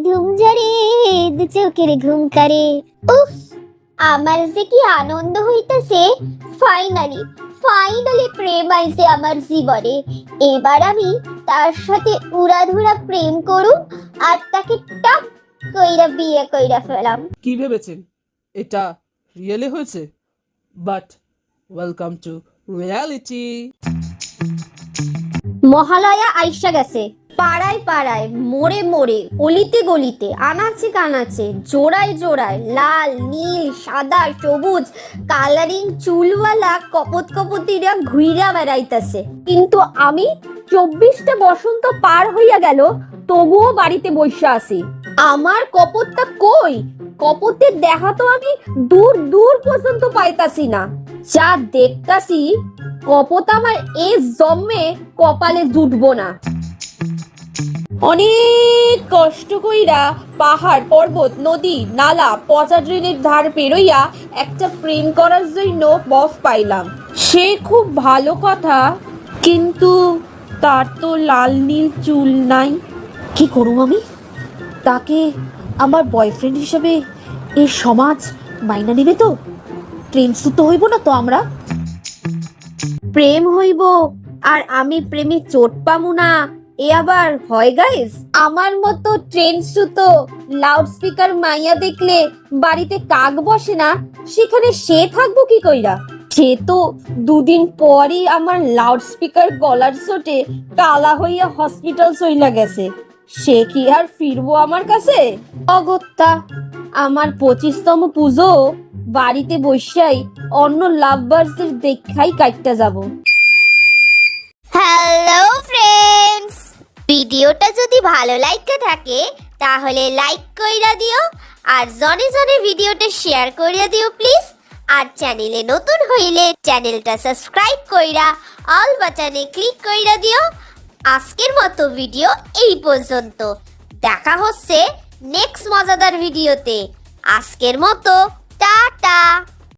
ধুম ঝরে দু চোখের ঘুম করে। উফ, আমার যে কি আনন্দ হইতাছে। ফাইনালি ফাইনালি প্রেম আইছে আমার জীবনে। এবার আমি তার সাথে উড়াধুরা প্রেম করুম আর তাকে টপ কইরা বিয়ে কইরা ফেলাম। কি ভেবেছেন এটা রিয়েলি হয়েছে? But welcome to reality. Mahalaya আইসা গেছে। পাড়ায় পাড়ায়, মোড়ে মোড়ে, অলিতে গলিতে, আনাচে কানাচে, জোড়ায় জোড়ায় লাল নীল সাদা সবুজ কালারিং চুলওয়ালা কপত কপতিরা ঘুইরা বেড়াইতাছে। কিন্তু আমি 24টা বসন্ত পার হইয়া গেল, তবুও বাড়িতে বসে আছি। আমার কপতটা কই? কপতের দেখা তো আমি দূর দূর পর্যন্ত পাইতাছি না। যা দেখতাছি কপত আমার এ জন্মে কপালে জুটবো না। অনেক কষ্ট কইরা পাহাড় পর্বত নদী নালা পচা ড্রেনের ধার পেরোইয়া একটা প্রেম করার জন্য বফ পাইলাম। সে খুব ভালো কথা, কিন্তু তার তো লাল নীল চুল নাই। কি করব আমি? তাকে আমার বয়ফ্রেন্ড হিসেবে এই সমাজ মাইনা নেবে তো? ট্রেন সুতো হইব না তো আমরা? প্রেম হইব আর আমি প্রেমে চোট পামু না, এ আবার হয় গাইস? আমার মতো ট্রেন সুতো লাউড স্পিকার মাইয়া দেখলে বাড়িতে কাক বসে না, সেখানে সে থাকবো কি কইরা? সে তো দুদিন পরই আমার লাউড স্পিকার গলার চোটে কালা হইয়া হসপিটাল চইলা গেছে। সে কি আর ফিরবো আমার কাছে? অগত্যা আমার 25তম পুজো বাড়িতে বসাই অন্য লাভবার্সদের দেখাই কাটতে যাব। হ্যালো ফ্রেন্ডস, ভিডিওটা যদি ভালো লাগতে থাকে তাহলে লাইক কইরা দিও আর জনে জনে ভিডিওটা শেয়ার কইরা দিও প্লিজ। আর চ্যানেলে নতুন হইলে চ্যানেলটা সাবস্ক্রাইব কইরা অল বাটনে ক্লিক কইরা দিও। আজকের মতো ভিডিও এই পর্যন্ত। দেখা হচ্ছে নেক্সট মজাদার ভিডিওতে। আজকের মতো টাটা।